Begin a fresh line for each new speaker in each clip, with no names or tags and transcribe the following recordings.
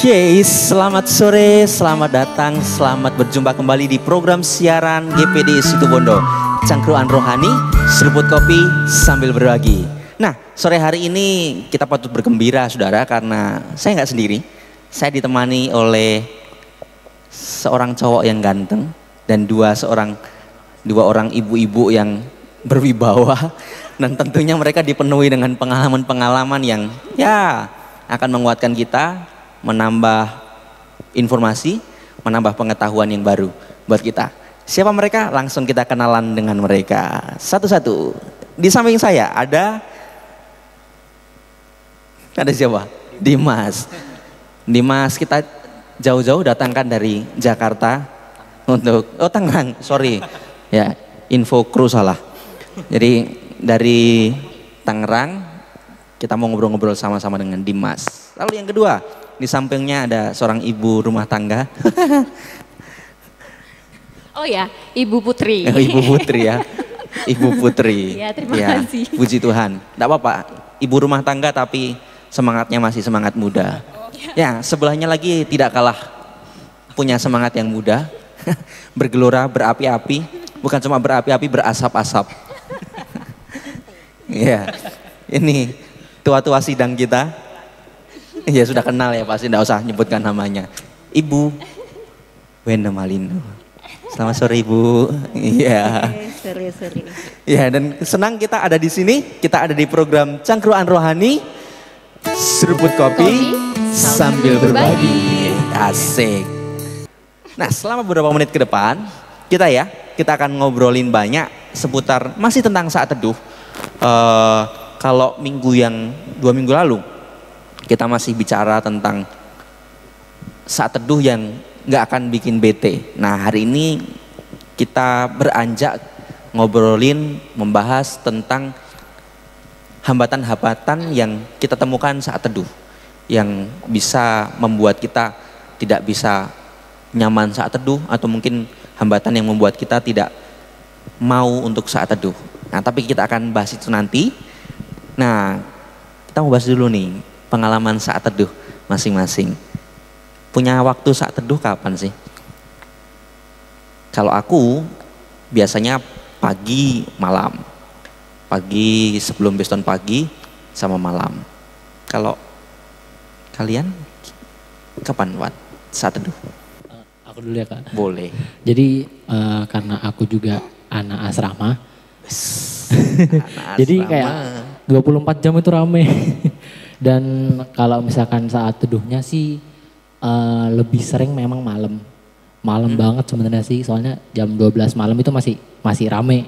Oke, selamat sore, selamat datang, selamat berjumpa kembali di program siaran GPD Situbondo. Cangkruan rohani, seruput kopi sambil berbagi. Nah, sore hari ini kita patut bergembira saudara karena saya nggak sendiri. Saya ditemani oleh seorang cowok yang ganteng dan dua orang ibu-ibu yang berwibawa. Dan tentunya mereka dipenuhi dengan pengalaman-pengalaman yang ya akan menguatkan kita, menambah informasi, menambah pengetahuan yang baru buat kita. Siapa mereka? Langsung kita kenalan dengan mereka satu-satu. Di samping saya ada siapa? Dimas. Dimas kita jauh-jauh datangkan dari Jakarta untuk Tangerang, sorry. Ya, info kru salah. Jadi dari Tangerang kita mau ngobrol-ngobrol sama-sama dengan Dimas. Lalu yang kedua, di sampingnya ada seorang ibu rumah tangga.
Oh ya, Ibu Putri.
Ibu Putri ya. Ibu Putri.
Ya, terima kasih.
Puji Tuhan. Tidak apa-apa, ibu rumah tangga tapi semangatnya masih semangat muda. Ya, sebelahnya lagi tidak kalah punya semangat yang muda. Bergelora, berapi-api. Bukan cuma berapi-api, berasap-asap. Ya, ini tua-tua sidang kita. Ya sudah kenal ya pasti, tidak usah nyebutkan namanya. Ibu Wenda Malino. Selamat sore Ibu. Iya.
Sore.
Ya, dan senang kita ada di sini. Kita ada di program Cangkruan Rohani, seruput kopi sambil berbagi. Asik. Nah, selama beberapa menit ke depan kita akan ngobrolin banyak seputar masih tentang saat teduh. Kalau 2 minggu lalu kita masih bicara tentang saat teduh yang nggak akan bikin bete. Nah, hari ini kita beranjak membahas tentang hambatan-hambatan yang kita temukan saat teduh, yang bisa membuat kita tidak bisa nyaman saat teduh, atau mungkin hambatan yang membuat kita tidak mau untuk saat teduh. Nah, tapi kita akan bahas itu nanti. Nah, kita mau bahas dulu nih pengalaman saat teduh masing-masing. Punya waktu saat teduh kapan sih? Kalau aku biasanya pagi malam. Pagi sebelum beston pagi sama malam. Kalau kalian kapan saat teduh?
Aku dulu ya Kak.
Boleh.
Jadi karena aku juga anak asrama.
Anak
Jadi
asrama.
kayak 24 jam itu rame. Dan kalau misalkan saat teduhnya sih lebih sering memang malam. Malam banget sebenarnya sih, soalnya jam 12 malam itu masih rame.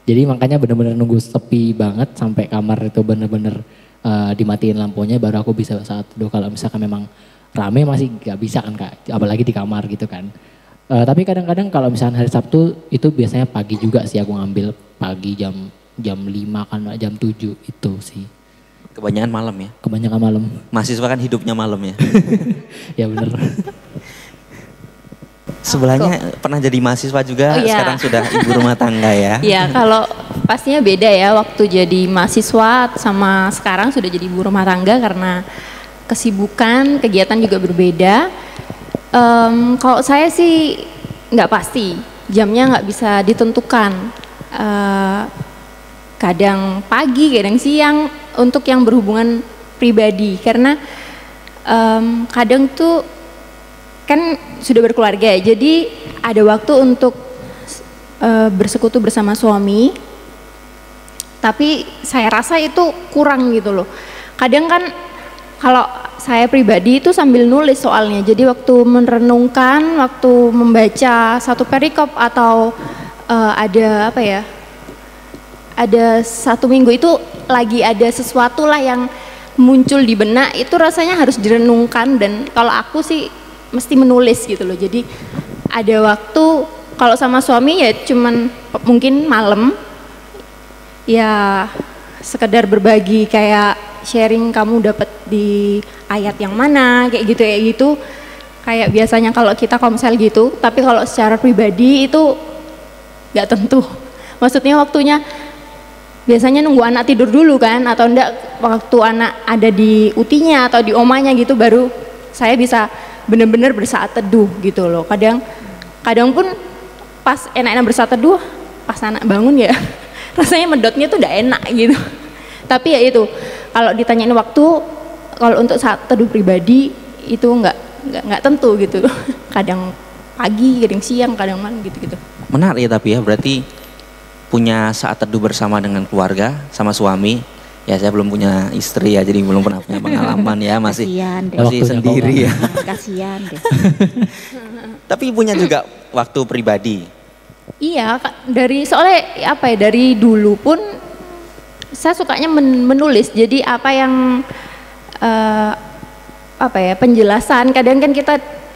Jadi makanya bener-bener nunggu sepi banget sampai kamar itu bener-bener dimatiin lampunya baru aku bisa saat teduh. Kalau misalkan memang rame masih gak bisa kan Kak, apalagi di kamar gitu kan. Tapi kadang-kadang kalau misalkan hari Sabtu itu biasanya pagi juga sih aku ngambil, pagi jam 5 kan, jam 7 itu sih.
Kebanyakan malam ya?
Kebanyakan malam.
Mahasiswa kan hidupnya malam ya?
Ya bener.
Sebelahnya pernah jadi mahasiswa juga,
Oh, iya.
sekarang sudah ibu rumah tangga ya?
Ya, kalau pastinya beda ya waktu jadi mahasiswa sama sekarang sudah jadi ibu rumah tangga karena kesibukan, kegiatan juga berbeda. Kalau saya sih nggak pasti, jamnya nggak bisa ditentukan. Kadang pagi, kadang siang untuk yang berhubungan pribadi karena kadang tuh kan sudah berkeluarga ya, jadi ada waktu untuk bersekutu bersama suami, tapi saya rasa itu kurang gitu loh. Kadang kan kalau saya pribadi itu sambil nulis soalnya, jadi waktu merenungkan, waktu membaca satu perikop atau ada apa ya, ada satu minggu itu lagi ada sesuatu lah yang muncul di benak, itu rasanya harus direnungkan. Dan kalau aku sih mesti menulis gitu loh. Jadi ada waktu, kalau sama suami ya cuman mungkin malam ya sekedar berbagi, kayak sharing kamu dapat di ayat yang mana kayak gitu. Kayak biasanya kalau kita komsel gitu, tapi kalau secara pribadi itu nggak tentu. Maksudnya waktunya biasanya nunggu anak tidur dulu kan, atau enggak waktu anak ada di utinya atau di omanya gitu baru saya bisa benar-benar bersaat teduh gitu loh. Kadang pun pas enak-enak bersaat teduh, pas anak bangun ya rasanya medotnya tuh udah enak gitu. Tapi ya itu, kalau ditanyain waktu, kalau untuk saat teduh pribadi itu nggak tentu gitu. Kadang pagi, kadang siang, kadang malam gitu-gitu.
Menarik ya, tapi ya berarti punya saat teduh bersama dengan keluarga sama suami. Ya saya belum punya istri ya, jadi belum pernah punya pengalaman ya, masih sendiri ya.
Kasihan deh.
Tapi punya juga waktu pribadi.
Iya, soalnya apa ya, dari dulu pun saya sukanya menulis. Jadi apa yang penjelasan, kadang kan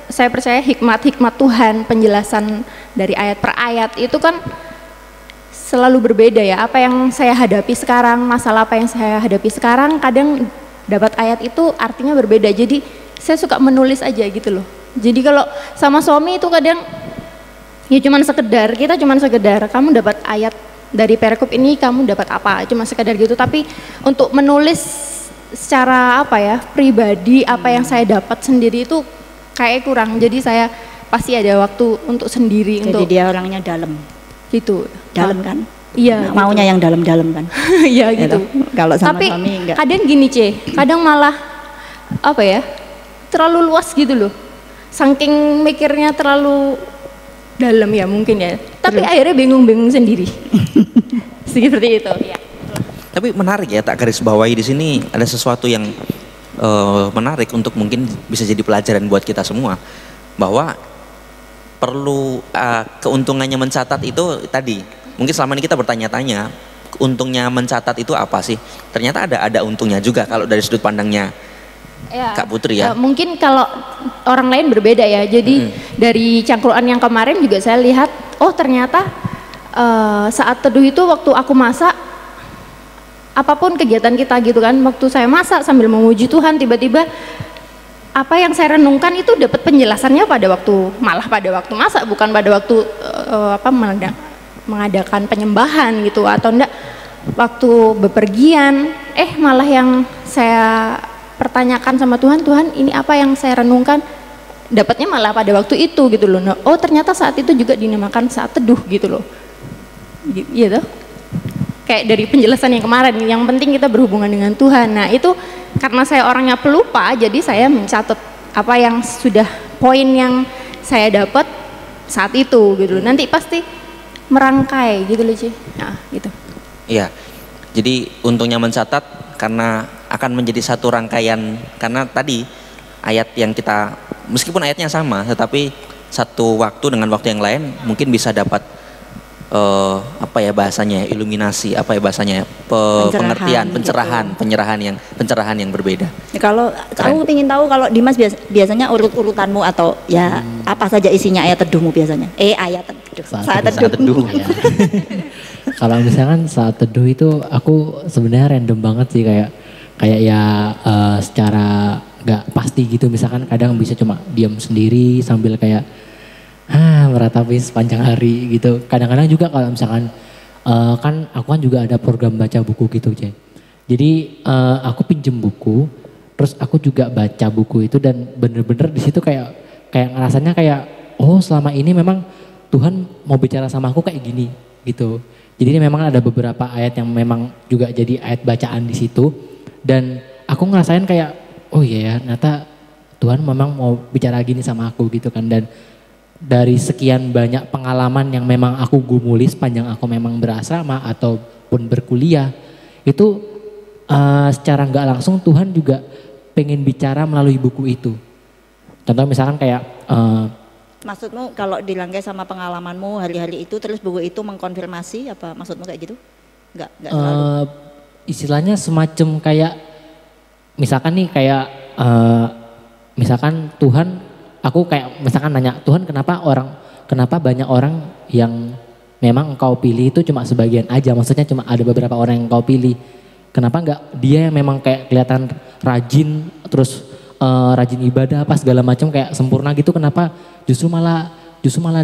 saya percaya hikmat Tuhan, penjelasan dari ayat per ayat itu kan selalu berbeda ya. Apa yang saya hadapi sekarang, masalah apa yang saya hadapi sekarang, kadang dapat ayat itu artinya berbeda. Jadi saya suka menulis aja gitu loh. Jadi kalau sama suami itu kadang ya kita cuman sekedar kamu dapat ayat dari perikop ini, kamu dapat apa, cuma sekedar gitu. Tapi untuk menulis secara pribadi, apa yang saya dapat sendiri itu kayak kurang. Jadi saya pasti ada waktu untuk sendiri.
Jadi dia orangnya dalam
gitu.
Dalam kan?
Iya.
Nah, maunya yang dalam-dalam kan?
Iya gitu.
Kalau sama
tapi
suami enggak.
kadang gini kadang malah terlalu luas gitu loh. Saking mikirnya terlalu dalam ya mungkin ya. Tapi akhirnya bingung-bingung sendiri. Seperti itu. Ya.
Tapi menarik ya, tak garis bawahi di sini ada sesuatu yang menarik untuk mungkin bisa jadi pelajaran buat kita semua, bahwa perlu keuntungannya mencatat itu tadi. Mungkin selama ini kita bertanya-tanya, untungnya mencatat itu apa sih? Ternyata ada untungnya juga kalau dari sudut pandangnya ya, Kak Putri ya.
Mungkin kalau orang lain berbeda ya. Jadi dari cangkruan yang kemarin juga saya lihat, oh ternyata saat teduh itu waktu aku masak, apapun kegiatan kita gitu kan, waktu saya masak sambil memuji Tuhan, tiba-tiba apa yang saya renungkan itu dapat penjelasannya malah pada waktu masak, bukan pada waktu mengadakan penyembahan gitu, atau enggak waktu bepergian. Malah yang saya pertanyakan sama Tuhan ini apa yang saya renungkan, dapatnya malah pada waktu itu gitu loh. Oh ternyata saat itu juga dinamakan saat teduh gitu loh. Gitu. Kayak dari penjelasan yang kemarin, yang penting kita berhubungan dengan Tuhan. Nah itu karena saya orangnya pelupa, jadi saya mencatat apa yang sudah poin yang saya dapat saat itu gitu loh. Nanti pasti merangkai gitu loh nah gitu.
Iya, jadi untungnya mencatat karena akan menjadi satu rangkaian, karena tadi ayat yang kita, meskipun ayatnya sama, tetapi satu waktu dengan waktu yang lain mungkin bisa dapat iluminasi, pengertian, pencerahan yang berbeda.
Ya, kalau aku ingin tahu, kalau Dimas biasanya urutanmu atau ya apa saja isinya ayat teduhmu biasanya? Ayat teduh. Saat teduh.
Ya. Kalau misalkan saat teduh itu aku sebenarnya random banget sih, kayak secara nggak pasti gitu. Misalkan kadang bisa cuma diam sendiri sambil kayak meratapi sepanjang hari gitu. Kadang-kadang juga kalau misalkan kan aku kan juga ada program baca buku gitu, Jadi aku pinjem buku, terus aku juga baca buku itu, dan bener-bener di situ kayak ngerasanya kayak oh selama ini memang Tuhan mau bicara sama aku kayak gini gitu. Jadi memang ada beberapa ayat yang memang juga jadi ayat bacaan di situ, dan aku ngerasain kayak oh iya ya, ternyata Tuhan memang mau bicara gini sama aku gitu kan. Dan dari sekian banyak pengalaman yang memang aku gumuli sepanjang aku memang berasrama ataupun berkuliah, itu secara nggak langsung Tuhan juga pengen bicara melalui buku itu. Contoh misalkan kayak
maksudmu kalau dilangkai sama pengalamanmu hari-hari itu, terus buku itu mengkonfirmasi apa maksudmu kayak gitu? Nggak selalu.
Istilahnya semacam kayak misalkan nih kayak misalkan Tuhan, aku kayak misalkan nanya, Tuhan kenapa banyak orang yang memang engkau pilih itu cuma sebagian aja, maksudnya cuma ada beberapa orang yang engkau pilih. Kenapa enggak dia yang memang kayak kelihatan rajin, terus rajin ibadah apa segala macam kayak sempurna gitu, kenapa justru malah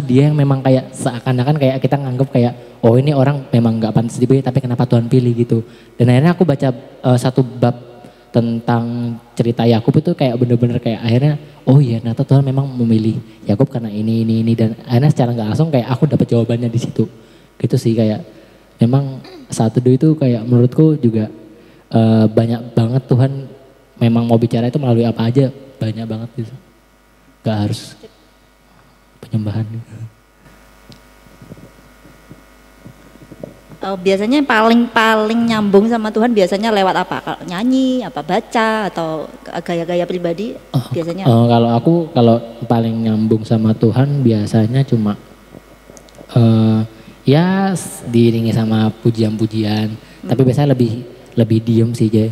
dia yang memang kayak seakan-akan kayak kita nganggap kayak oh ini orang memang enggak pantas dipilih, tapi kenapa Tuhan pilih gitu. Dan akhirnya aku baca satu bab tentang cerita Yakub itu kayak bener-bener kayak akhirnya oh iya ternyata Tuhan memang memilih Yakub karena ini dan akhirnya secara nggak langsung kayak aku dapat jawabannya di situ gitu sih. Kayak memang saat teduh itu kayak menurutku juga banyak banget Tuhan memang mau bicara itu melalui apa aja, banyak banget gitu, nggak harus penyembahan.
Biasanya paling nyambung sama Tuhan biasanya lewat apa? Kalau nyanyi, apa baca atau gaya-gaya pribadi biasanya?
Kalau paling nyambung sama Tuhan biasanya cuma ya diiringi sama pujian-pujian. Tapi biasanya lebih diem sih Jay.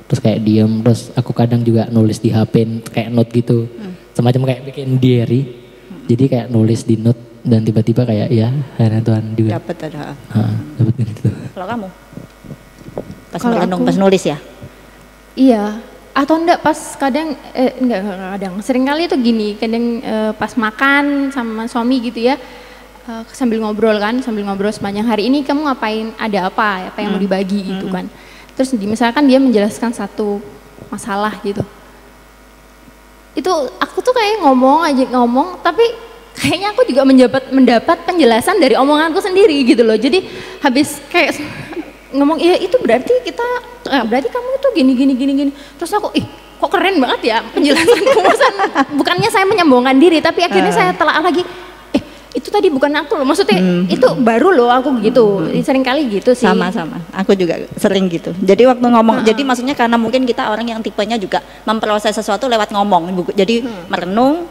Terus kayak diem, terus aku kadang juga nulis di HP kayak note gitu. Semacam kayak bikin diary. Jadi kayak nulis di note. Dan tiba-tiba kayak ya akhirnya Tuhan juga
dapat ada.
Dapat gitu.
Kalau kamu? Pas merenung, pas nulis ya?
Iya, atau enggak pas kadang, enggak kadang, sering kali itu gini, kadang pas makan sama suami gitu ya, sambil ngobrol sepanjang hari ini kamu ngapain, ada apa yang mau dibagi gitu kan. Terus misalkan dia menjelaskan satu masalah gitu. Itu aku tuh kayak ngomong tapi kayaknya aku juga mendapat penjelasan dari omonganku sendiri gitu loh. Jadi habis kayak ngomong iya itu berarti berarti kamu itu gini. Terus aku kok keren banget ya penjelasanku. Bukannya saya menyombongkan diri tapi akhirnya saya telah lagi itu tadi bukan aku loh. Maksudnya itu baru loh aku gitu. Sering kali gitu sih.
Sama. Aku juga sering gitu. Jadi waktu ngomong jadi maksudnya karena mungkin kita orang yang tipenya juga memproses sesuatu lewat ngomong. Jadi merenung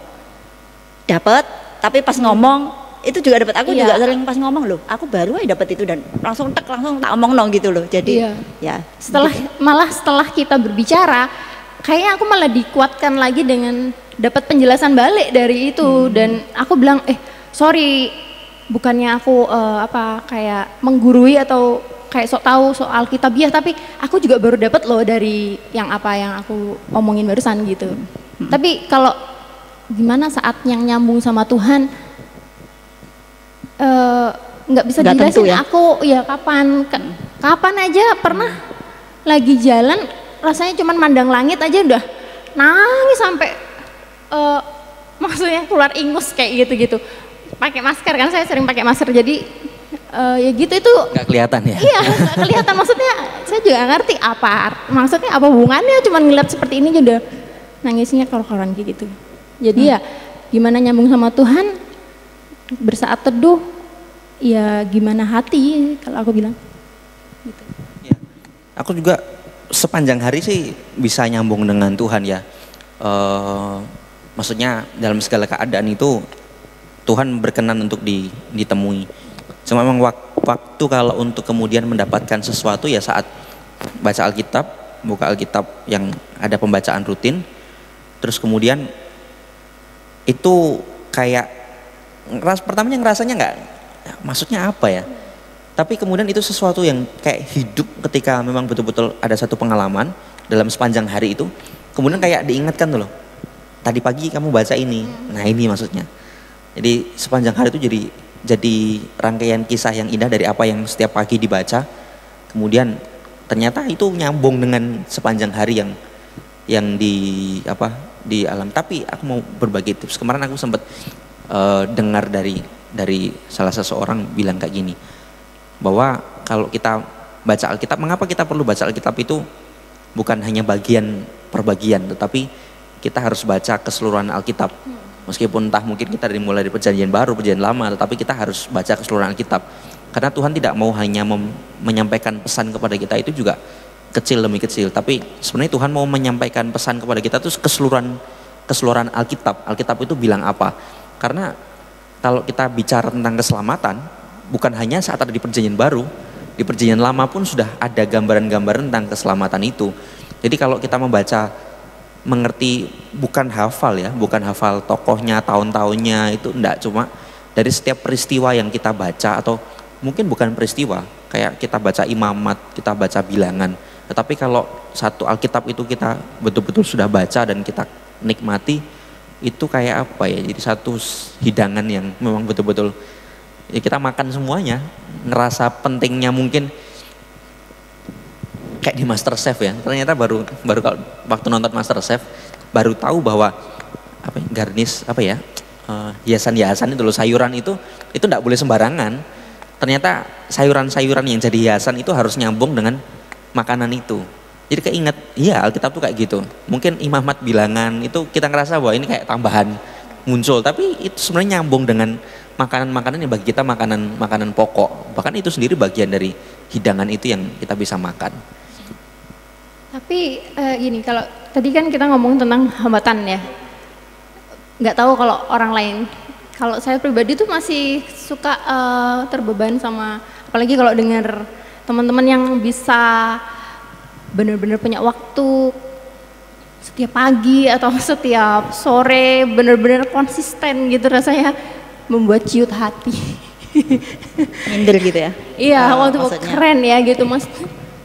dapat. Tapi pas ngomong itu juga dapat, aku juga sering pas ngomong loh, aku baru aja dapat itu dan langsung tak omong nong gitu loh. Jadi ya
setelah kita berbicara, kayaknya aku malah dikuatkan lagi dengan dapat penjelasan balik dari itu dan aku bilang sorry, bukannya aku kayak menggurui atau kayak sok tahu soal kitabiah, tapi aku juga baru dapat loh dari yang aku omongin barusan gitu. Tapi kalau gimana saat yang nyambung sama Tuhan nggak bisa dijelasin ya? Aku ya kapan aja pernah lagi jalan rasanya cuman mandang langit aja udah nangis sampai maksudnya keluar ingus kayak gitu pakai masker kan, saya sering pakai masker jadi ya gitu itu
nggak kelihatan ya?
Iya nggak kelihatan, maksudnya saya juga ngerti maksudnya apa hubungannya, cuman ngeliat seperti ini udah nangisnya kalau-kaloran kayak gitu. Jadi ya gimana nyambung sama Tuhan bersaat teduh ya gimana hati kalau aku bilang gitu.
Ya, aku juga sepanjang hari sih bisa nyambung dengan Tuhan ya. Maksudnya dalam segala keadaan itu Tuhan berkenan untuk ditemui. Cuma memang waktu kalau untuk kemudian mendapatkan sesuatu ya saat baca Alkitab, buka Alkitab yang ada pembacaan rutin, terus kemudian itu kayak pertamanya ngerasanya nggak, maksudnya apa ya? Tapi kemudian itu sesuatu yang kayak hidup ketika memang betul-betul ada satu pengalaman dalam sepanjang hari itu. Kemudian kayak diingatkan tuh loh, tadi pagi kamu baca ini, nah ini maksudnya. Jadi sepanjang hari itu jadi rangkaian kisah yang indah dari apa yang setiap pagi dibaca. Kemudian ternyata itu nyambung dengan sepanjang hari yang di alam. Tapi aku mau berbagi tips. Kemarin aku sempat dengar dari salah seseorang bilang kayak gini, bahwa kalau kita baca Alkitab, mengapa kita perlu baca Alkitab itu bukan hanya bagian per bagian, tetapi kita harus baca keseluruhan Alkitab. Meskipun entah mungkin kita dimulai dari perjanjian baru, perjanjian lama, tetapi kita harus baca keseluruhan Alkitab. Karena Tuhan tidak mau hanya menyampaikan pesan kepada kita itu juga kecil demi kecil, tapi sebenarnya Tuhan mau menyampaikan pesan kepada kita itu keseluruhan Alkitab. Alkitab itu bilang apa? Karena kalau kita bicara tentang keselamatan, bukan hanya saat ada di perjanjian baru, di perjanjian lama pun sudah ada gambaran-gambaran tentang keselamatan itu. Jadi kalau kita membaca, mengerti, bukan hafal tokohnya, tahun-tahunnya, itu enggak, cuma dari setiap peristiwa yang kita baca, atau mungkin bukan peristiwa, kayak kita baca imamat, kita baca bilangan. Tetapi kalau satu Alkitab itu kita betul-betul sudah baca dan kita nikmati, itu kayak apa ya, jadi satu hidangan yang memang betul-betul ya kita makan semuanya, ngerasa pentingnya mungkin kayak di MasterChef ya. Ternyata baru kalau waktu nonton MasterChef baru tahu bahwa apa ya, garnish apa ya, hiasan-hiasan itu loh, sayuran itu enggak boleh sembarangan. Ternyata sayuran-sayuran yang jadi hiasan itu harus nyambung dengan makanan itu. Jadi keinget, iya Alkitab tuh kayak gitu. Mungkin Imam Ahmad bilangan itu kita ngerasa bahwa ini kayak tambahan muncul, tapi itu sebenarnya nyambung dengan makanan-makanan yang bagi kita makanan pokok. Bahkan itu sendiri bagian dari hidangan itu yang kita bisa makan.
Tapi gini, kalau tadi kan kita ngomong tentang hambatan ya, nggak tahu kalau orang lain. Kalau saya pribadi tuh masih suka terbeban sama, apalagi kalau dengar teman-teman yang bisa benar-benar punya waktu setiap pagi atau setiap sore, benar-benar konsisten gitu, rasanya membuat ciut hati.
Minder gitu ya?
Iya, waktu
maksudnya.
keren ya gitu mas.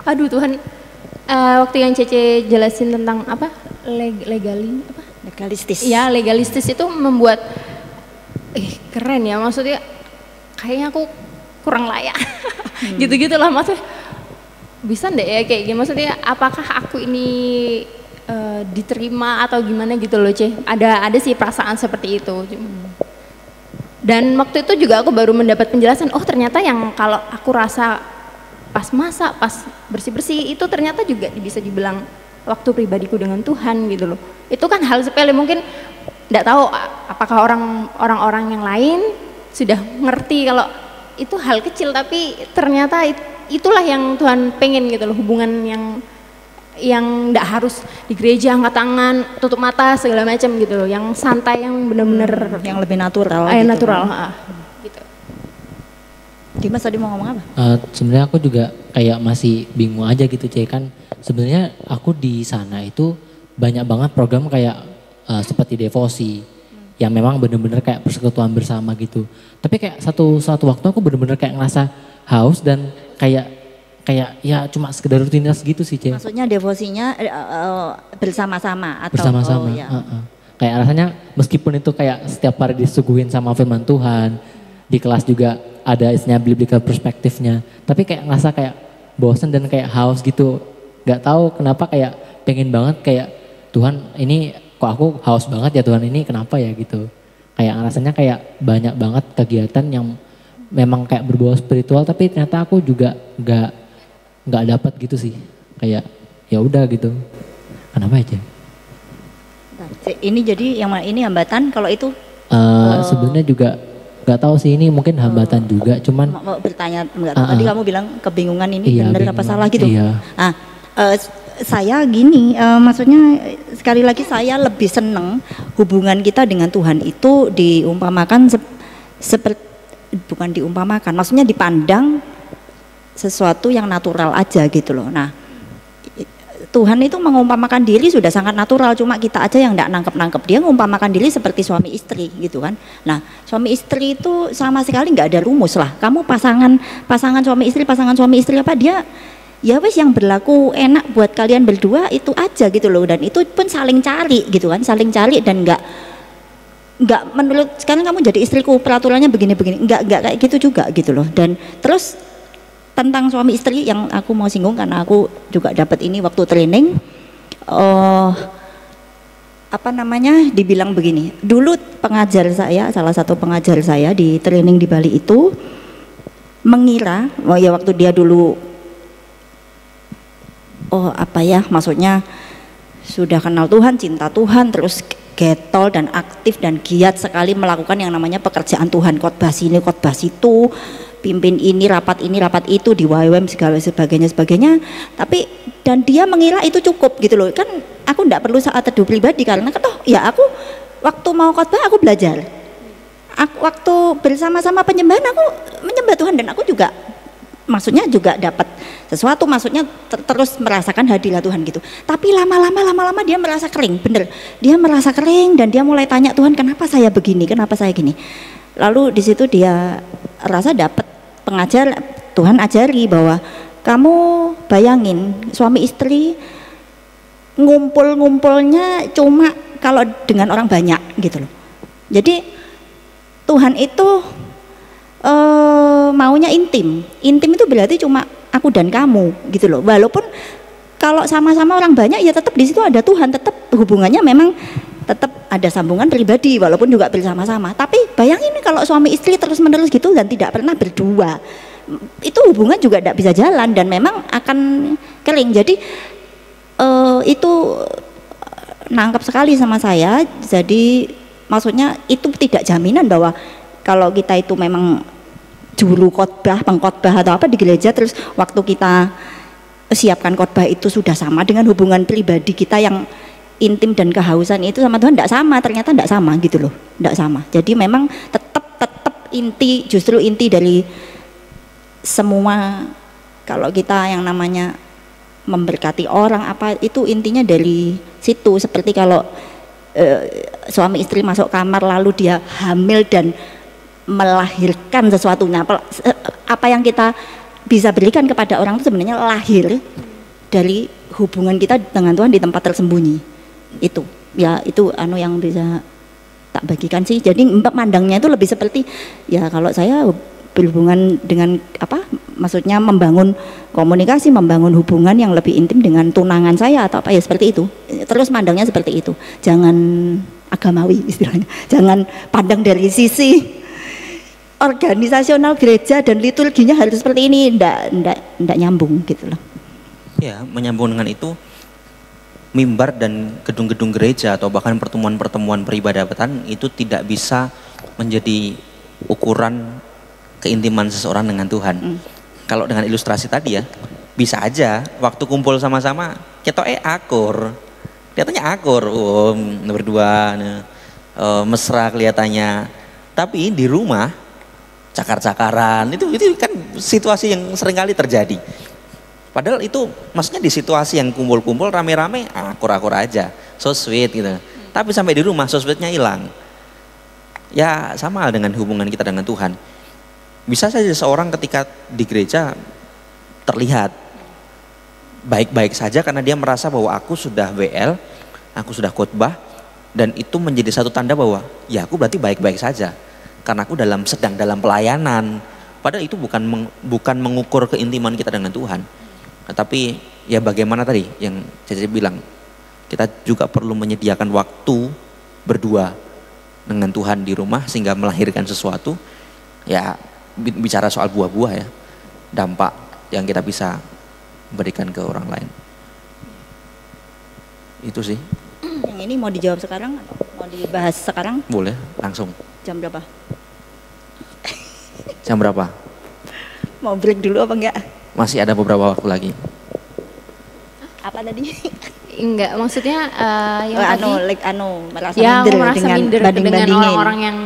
Aduh Tuhan, waktu yang Cece jelasin tentang apa
Legalistis.
Iya, legalistis itu membuat keren ya, maksudnya kayaknya aku kurang layak. Gitu-gitu lah maksudnya. Bisa enggak ya kayak gini, maksudnya apakah aku ini diterima atau gimana gitu loh Ce. Ada sih perasaan seperti itu. Dan waktu itu juga aku baru mendapat penjelasan, oh ternyata yang kalau aku rasa pas masak, pas bersih-bersih itu ternyata juga bisa dibilang waktu pribadiku dengan Tuhan gitu loh. Itu kan hal sepele, mungkin enggak tahu apakah orang-orang yang lain sudah ngerti kalau itu hal kecil, tapi ternyata itulah yang Tuhan pengen gitu loh, hubungan yang enggak harus di gereja angkat tangan, tutup mata segala macam gitu loh, yang santai, yang benar-benar
yang lebih natural.
gitu natural. Gitu.
Dimas tadi mau ngomong apa?
Sebenarnya aku juga kayak masih bingung aja gitu Cek, kan sebenarnya aku di sana itu banyak banget program kayak seperti devosi yang memang bener-bener kayak persekutuan bersama gitu. Tapi kayak satu waktu aku bener-bener kayak ngerasa haus dan kayak ya cuma sekedar rutinitas gitu sih Cek.
Maksudnya devosinya bersama-sama atau
bersama-sama.
ya.
Kayak rasanya meskipun itu kayak setiap hari disuguhin sama firman Tuhan, di kelas juga ada istilahnya biblical perspektifnya, tapi kayak ngerasa kayak bosen dan kayak haus gitu. Gak tahu kenapa kayak pengen banget kayak Tuhan ini kok aku haus banget ya Tuhan ini kenapa ya gitu. Kayak rasanya kayak banyak banget kegiatan yang memang kayak berbau spiritual tapi ternyata aku juga nggak dapat gitu sih. Kayak ya udah gitu. Kenapa aja?
Ini jadi yang ini hambatan kalau itu
sebenarnya juga nggak tahu sih, ini mungkin hambatan juga, cuman
mau bertanya enggak tahu tadi kamu bilang kebingungan ini
iya,
benar apa salah gitu.
Iya.
Saya gini, maksudnya sekali lagi saya lebih seneng hubungan kita dengan Tuhan itu diumpamakan seperti, bukan diumpamakan, maksudnya dipandang sesuatu yang natural aja gitu loh. Nah, Tuhan itu mengumpamakan diri sudah sangat natural, cuma kita aja yang enggak nangkep-nangkep. Dia mengumpamakan diri seperti suami istri gitu kan. Nah, suami istri itu sama sekali enggak ada rumus lah. Kamu pasangan suami istri apa, dia ya wes yang berlaku enak buat kalian berdua itu aja gitu loh. Dan itu pun saling cari gitu kan, saling cari dan enggak menurut sekarang kamu jadi istriku peraturannya begini-begini, enggak kayak gitu juga gitu loh. Dan terus tentang suami istri yang aku mau singgung karena aku juga dapat ini waktu training, dibilang begini, dulu pengajar saya, salah satu pengajar saya di training di Bali itu mengira, waktu dia dulu maksudnya sudah kenal Tuhan, cinta Tuhan, terus getol dan aktif dan giat sekali melakukan yang namanya pekerjaan Tuhan, khotbah sini khotbah situ, pimpin ini rapat itu di YWM segala sebagainya, tapi dan dia mengira itu cukup gitu loh. Kan aku enggak perlu saat teduh pribadi karena aku waktu mau khotbah aku belajar, waktu bersama-sama penyembahan aku menyembah Tuhan dan aku juga maksudnya juga dapat sesuatu, maksudnya terus merasakan hadirat Tuhan gitu. Tapi lama-lama dia merasa kering, bener. Dia merasa kering dan dia mulai tanya Tuhan, kenapa saya begini, kenapa saya gini. Lalu di situ dia rasa dapat pengajar, Tuhan ajari bahwa kamu bayangin suami istri ngumpulnya cuma kalau dengan orang banyak gitu loh. Jadi Tuhan itu maunya intim itu berarti cuma aku dan kamu gitu loh. Walaupun kalau sama-sama orang banyak ya tetap di situ ada Tuhan, tetap hubungannya memang tetap ada sambungan pribadi walaupun juga bersama-sama. Tapi bayangin kalau suami istri terus-menerus gitu dan tidak pernah berdua, itu hubungan juga tidak bisa jalan dan memang akan kering. Jadi itu nangkep sekali sama saya. Jadi maksudnya itu tidak jaminan bahwa kalau kita itu memang juru khotbah, pengkhotbah atau apa di gereja, terus waktu kita siapkan khotbah itu sudah sama dengan hubungan pribadi kita yang intim dan kehausan itu sama Tuhan, tidak sama. Ternyata tidak sama gitu loh, tidak sama. Jadi memang tetap inti, justru inti dari semua, kalau kita yang namanya memberkati orang apa itu intinya dari situ. Seperti kalau suami istri masuk kamar lalu dia hamil dan melahirkan sesuatunya, apa yang kita bisa berikan kepada orang itu sebenarnya lahir dari hubungan kita dengan Tuhan di tempat tersembunyi. Itu ya, itu yang bisa tak bagikan sih. Jadi mandangnya itu lebih seperti ya, kalau saya berhubungan dengan apa, maksudnya membangun komunikasi, membangun hubungan yang lebih intim dengan tunangan saya atau apa ya, seperti itu. Terus mandangnya seperti itu, jangan agamawi istilahnya, jangan pandang dari sisi organisasional gereja dan liturginya harus seperti ini, ndak nyambung gitu loh.
Ya, menyambung dengan itu, mimbar dan gedung-gedung gereja atau bahkan pertemuan-pertemuan peribadatan itu tidak bisa menjadi ukuran keintiman seseorang dengan Tuhan. Kalau dengan ilustrasi tadi ya, bisa aja waktu kumpul sama-sama kita akur, kelihatannya akur, berdua, mesra kelihatannya. Tapi di rumah cakar-cakaran itu kan situasi yang seringkali terjadi. Padahal itu maksudnya di situasi yang kumpul-kumpul rame-rame akur-akur aja, so sweet gitu. Tapi sampai di rumah so sweetnya hilang. Ya sama dengan hubungan kita dengan Tuhan. Bisa saja seorang ketika di gereja terlihat baik-baik saja karena dia merasa bahwa aku sudah WL, aku sudah khotbah, dan itu menjadi satu tanda bahwa ya aku berarti baik-baik saja karena aku sedang dalam pelayanan. Padahal itu bukan mengukur keintiman kita dengan Tuhan. Tapi ya bagaimana tadi yang Cece bilang, kita juga perlu menyediakan waktu berdua dengan Tuhan di rumah sehingga melahirkan sesuatu. Ya bicara soal buah-buah ya, dampak yang kita bisa berikan ke orang lain. Itu sih.
Yang ini mau dijawab sekarang atau mau dibahas sekarang?
Boleh, langsung.
Jam berapa?
Jam berapa?
Mau break dulu apa enggak?
Masih ada beberapa waktu lagi.
Apa tadi?
Enggak, maksudnya yang
merasa
ya,
minder
aku merasa
dengan
minder dengan orang-orang yang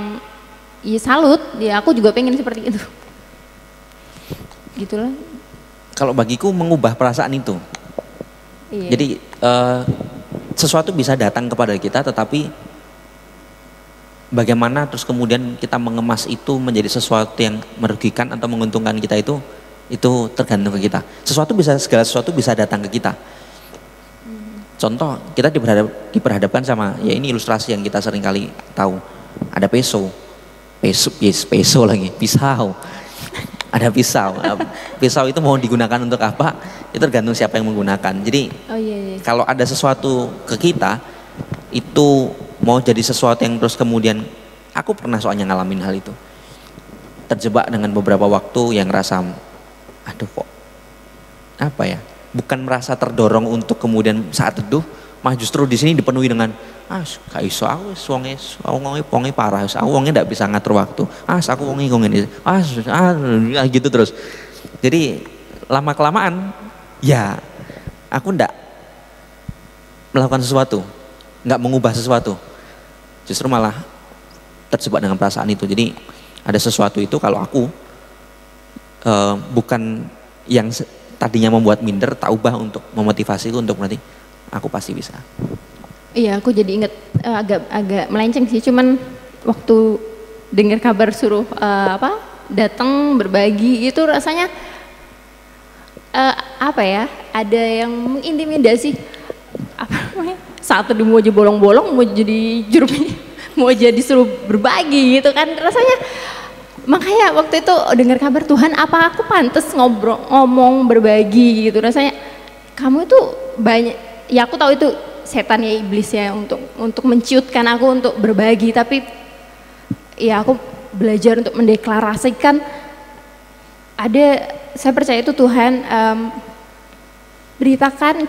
ya salut, ya aku juga pengen seperti itu. Gitulah.
Kalau bagiku mengubah perasaan itu.
Iya.
Jadi sesuatu bisa datang kepada kita, tetapi bagaimana terus kemudian kita mengemas itu menjadi sesuatu yang merugikan atau menguntungkan kita itu tergantung ke kita. Segala sesuatu bisa datang ke kita. Contoh, kita diperhadapkan sama, ya ini ilustrasi yang kita sering kali tahu. Ada pisau lagi, pisau. Ada pisau. Pisau itu mau digunakan untuk apa? Itu tergantung siapa yang menggunakan. Jadi kalau ada sesuatu ke kita, itu mau jadi sesuatu yang terus kemudian, aku pernah soalnya ngalamin hal itu. Terjebak dengan beberapa waktu yang rasa, aduh kok, apa ya? Bukan merasa terdorong untuk kemudian saat teduh, malah justru di sini dipenuhi dengan gak iso aku wonge parah, aku wonge ndak bisa ngatur waktu. Aku wonge ngene. Gitu terus. Jadi lama kelamaan ya aku ndak melakukan sesuatu, nggak mengubah sesuatu. Justru malah terjebak dengan perasaan itu. Jadi ada sesuatu itu kalau aku bukan yang tadinya membuat minder, tak ubah untuk memotivasi itu untuk berarti aku pasti bisa.
Iya, aku jadi inget agak melenceng sih, cuman waktu dengar kabar suruh datang berbagi itu rasanya ada yang mengintimidasi, saat teduh mau aja bolong-bolong, mau jadi mau jadi suruh berbagi gitu kan rasanya. Makanya waktu itu dengar kabar Tuhan, apa aku pantas ngomong berbagi gitu, rasanya kamu itu banyak, ya aku tahu itu setan ya, iblis ya, untuk menciutkan aku untuk berbagi, tapi ya aku belajar untuk mendeklarasikan ada, saya percaya itu Tuhan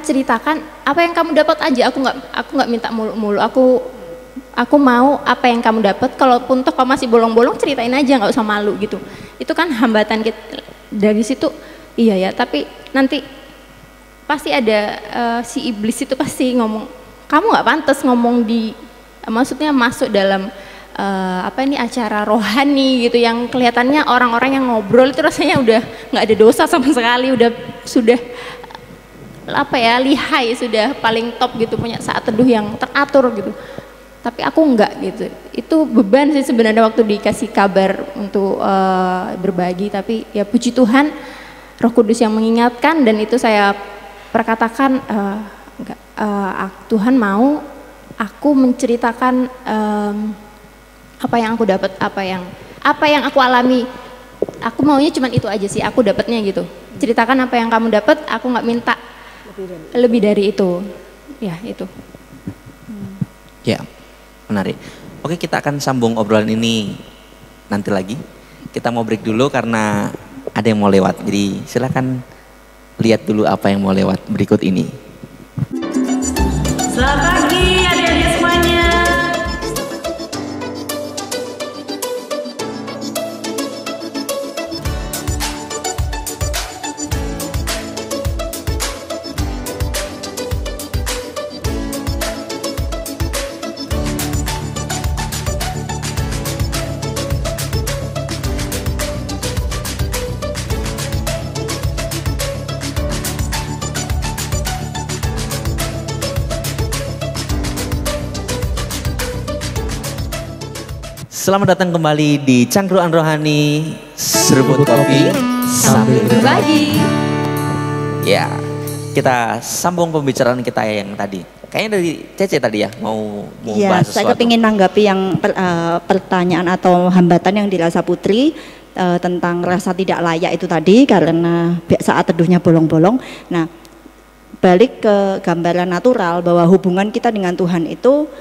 ceritakan apa yang kamu dapat aja. Aku nggak minta mulu-mulu, aku mau apa yang kamu dapat, kalaupun toh kamu masih bolong-bolong ceritain aja, nggak usah malu gitu. Itu kan hambatan kita dari situ. Iya ya, tapi nanti pasti ada si iblis itu pasti ngomong, kamu nggak pantas ngomong maksudnya masuk dalam acara rohani gitu, yang kelihatannya orang-orang yang ngobrol itu rasanya udah nggak ada dosa sama sekali, sudah lihai, sudah paling top gitu, punya saat teduh yang teratur gitu. Tapi aku enggak gitu. Itu beban sih sebenarnya waktu dikasih kabar untuk berbagi, tapi ya puji Tuhan Roh Kudus yang mengingatkan, dan itu saya perkatakan Tuhan mau aku menceritakan apa yang aku dapat, apa yang aku alami. Aku maunya cuma itu aja sih, aku dapatnya gitu. Ceritakan apa yang kamu dapat, aku nggak minta lebih dari itu. Ya itu.
Ya, menarik. Oke, kita akan sambung obrolan ini nanti lagi. Kita mau break dulu karena ada yang mau lewat. Jadi silakan lihat dulu apa yang mau lewat berikut ini.
Selamat pagi adik-adik semuanya.
Selamat datang kembali di Cangkruan Rohani, Serbut Kopi sambil
Berbagi.
Ya, kita sambung pembicaraan kita yang tadi. Kayaknya dari Cece tadi ya, mau
Ya,
bahas
saya
sesuatu.
kepingin nanggapi yang pertanyaan atau hambatan yang dirasa Putri tentang rasa tidak layak itu tadi, karena saat teduhnya bolong-bolong. Nah, balik ke gambaran natural bahwa hubungan kita dengan Tuhan itu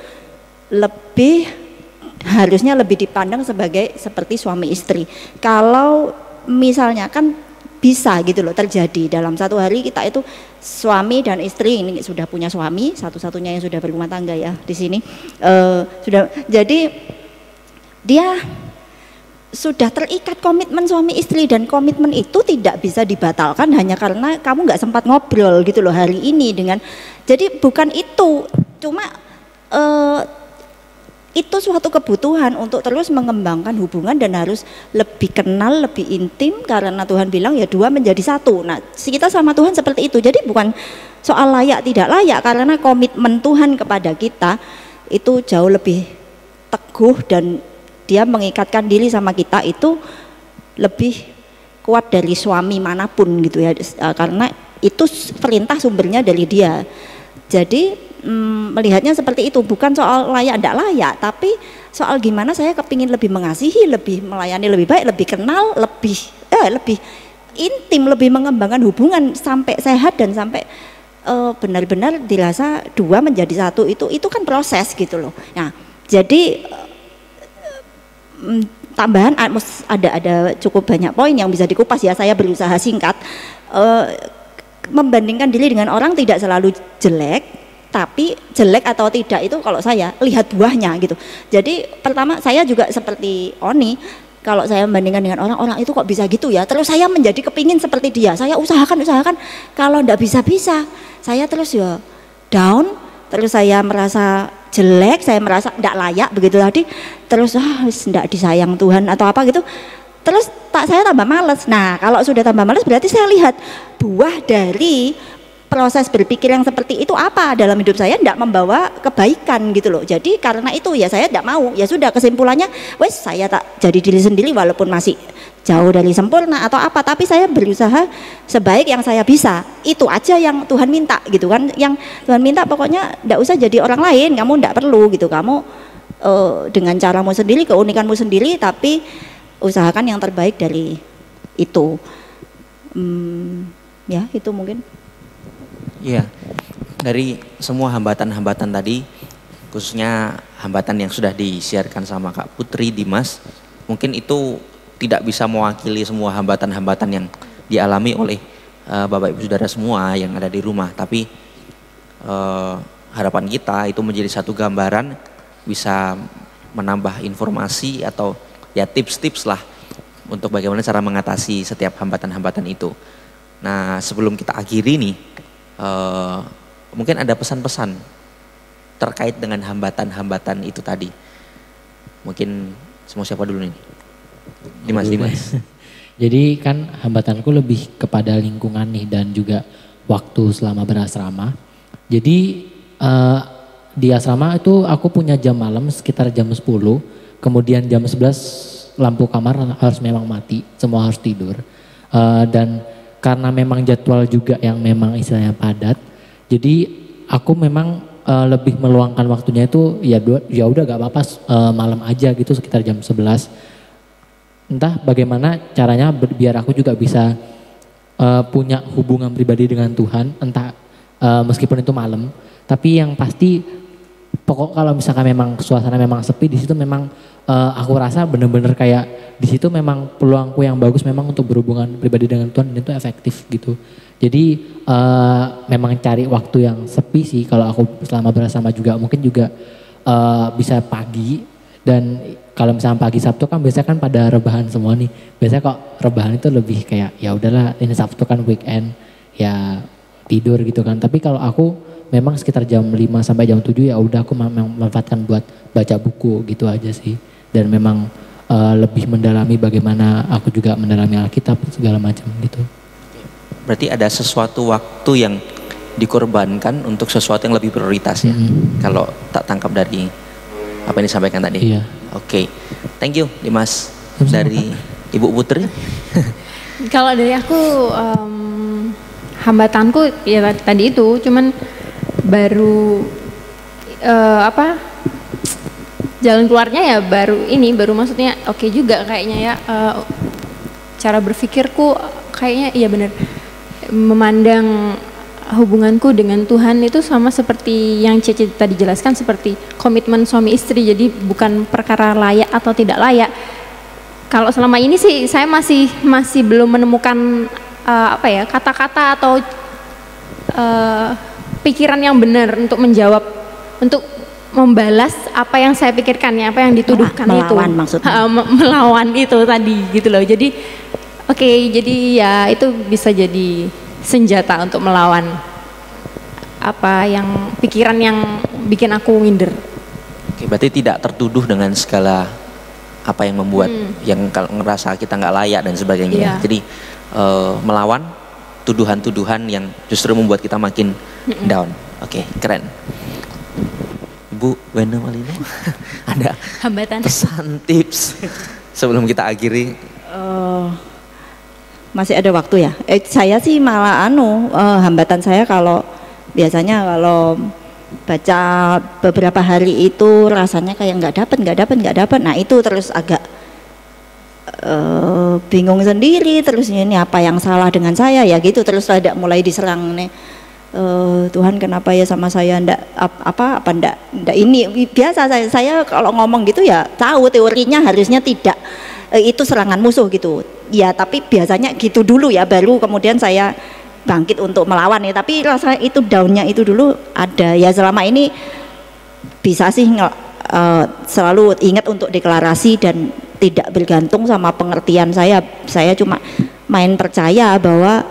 harusnya lebih dipandang seperti suami istri. Kalau misalnya kan bisa gitu loh terjadi dalam satu hari kita itu suami dan istri, ini sudah punya suami satu-satunya yang sudah berumah tangga ya di sini, sudah, jadi dia sudah terikat komitmen suami istri, dan komitmen itu tidak bisa dibatalkan hanya karena kamu nggak sempat ngobrol gitu loh hari ini dengan, jadi bukan itu, cuma itu suatu kebutuhan untuk terus mengembangkan hubungan dan harus lebih kenal, lebih intim, karena Tuhan bilang ya dua menjadi satu. Nah, kita sama Tuhan seperti itu. Jadi bukan soal layak tidak layak, karena komitmen Tuhan kepada kita itu jauh lebih teguh, dan dia mengikatkan diri sama kita itu lebih kuat dari suami manapun gitu ya, karena itu perintah sumbernya dari dia. Jadi melihatnya seperti itu, bukan soal layak tidak layak, tapi soal gimana saya kepingin lebih mengasihi, lebih melayani lebih baik, lebih kenal, lebih intim, lebih mengembangkan hubungan sampai sehat dan sampai benar-benar dirasa dua menjadi satu. Itu kan proses gitu loh. Nah, jadi tambahan ada cukup banyak poin yang bisa dikupas ya, saya berusaha singkat. Membandingkan diri dengan orang tidak selalu jelek, tapi jelek atau tidak itu kalau saya lihat buahnya gitu. Jadi pertama saya juga seperti Oni, kalau saya membandingkan dengan orang itu kok bisa gitu ya, terus saya menjadi kepingin seperti dia, saya usahakan, kalau ndak bisa saya terus ya down, terus saya merasa jelek, saya merasa ndak layak begitu tadi, terus ndak disayang Tuhan atau apa gitu, terus saya tambah males. Nah, kalau sudah tambah males berarti saya lihat buah dari proses berpikir yang seperti itu apa dalam hidup saya, tidak membawa kebaikan gitu loh. Jadi karena itu ya saya tidak mau, ya sudah, kesimpulannya wes saya tak jadi diri sendiri walaupun masih jauh dari sempurna atau apa, tapi saya berusaha sebaik yang saya bisa. Itu aja yang Tuhan minta gitu kan, yang Tuhan minta pokoknya tidak usah jadi orang lain, kamu tidak perlu gitu, kamu dengan caramu sendiri, keunikanmu sendiri, tapi usahakan yang terbaik dari itu. Ya itu mungkin.
Iya, dari semua hambatan-hambatan tadi, khususnya hambatan yang sudah disiarkan sama Kak Putri, Dimas, mungkin itu tidak bisa mewakili semua hambatan-hambatan yang dialami oleh Bapak Ibu Saudara semua yang ada di rumah. Tapi harapan kita itu menjadi satu gambaran, bisa menambah informasi atau ya tips-tips lah untuk bagaimana cara mengatasi setiap hambatan-hambatan itu. Nah, sebelum kita akhiri nih, mungkin ada pesan-pesan terkait dengan hambatan-hambatan itu tadi. Mungkin semua siapa dulu nih? Dimas.
Jadi kan hambatanku lebih kepada lingkungan nih dan juga waktu selama berasrama. Jadi di asrama itu aku punya jam malam sekitar jam 10, kemudian jam 11 lampu kamar harus memang mati, semua harus tidur. Dan karena memang jadwal juga yang memang istilahnya padat, jadi aku memang lebih meluangkan waktunya itu ya udah gak apa-apa malam aja gitu sekitar jam 11. Entah bagaimana caranya biar aku juga bisa punya hubungan pribadi dengan Tuhan, entah meskipun itu malam, tapi yang pasti pokok kalau misalkan memang suasana memang sepi di situ memang aku rasa bener-bener kayak di situ memang peluangku yang bagus memang untuk berhubungan pribadi dengan Tuhan dan itu efektif gitu. Jadi memang cari waktu yang sepi sih kalau aku selama bersama juga mungkin juga bisa pagi. Dan kalau misalnya pagi Sabtu kan biasanya kan pada rebahan semua nih. Biasanya kok rebahan itu lebih kayak ya udahlah ini Sabtu kan weekend ya tidur gitu kan. Tapi kalau aku memang sekitar jam 5 sampai jam 7 ya udah aku memanfaatkan buat baca buku gitu aja sih. Dan memang lebih mendalami bagaimana aku juga mendalami Alkitab segala macam gitu.
Berarti ada sesuatu waktu yang dikorbankan untuk sesuatu yang lebih prioritas ya. Kalau tak tangkap dari apa yang disampaikan tadi.
Iya.
Oke. Thank you Dimas. Dari Ibu Putri.
Kalau dari aku hambatanku ya tadi itu cuman baru jalan keluarnya ya baru maksudnya oke juga kayaknya ya cara berpikirku kayaknya iya benar memandang hubunganku dengan Tuhan itu sama seperti yang Cece tadi jelaskan seperti komitmen suami istri, jadi bukan perkara layak atau tidak layak. Kalau selama ini sih saya masih belum menemukan kata-kata atau pikiran yang benar untuk menjawab, untuk membalas apa yang saya pikirkan ya, apa yang dituduhkan
melawan
itu.
Maksudnya.
Melawan itu tadi gitu loh. Jadi jadi ya itu bisa jadi senjata untuk melawan apa yang pikiran yang bikin aku minder.
Oke, berarti tidak tertuduh dengan segala apa yang membuat yang ngerasa kita nggak layak dan sebagainya.
Iya.
Jadi melawan tuduhan-tuduhan yang justru membuat kita makin down. Oke, keren. Ibu Wena Malino ada
Hambatan.
pesan tips sebelum kita akhiri?
Masih ada waktu ya. Saya sih malah hambatan saya biasanya kalau baca beberapa hari itu rasanya kayak nggak dapet. Nah itu terus agak bingung sendiri. Terus ini apa yang salah dengan saya ya gitu. Terus ada mulai diserang nih. Tuhan kenapa ya sama saya ndak ini biasa saya kalau ngomong gitu ya tahu teorinya harusnya tidak itu serangan musuh gitu ya, tapi biasanya gitu dulu ya baru kemudian saya bangkit untuk melawan ya, tapi rasa itu daunnya itu dulu ada ya. Selama ini bisa sih selalu ingat untuk deklarasi dan tidak bergantung sama pengertian saya cuma main percaya bahwa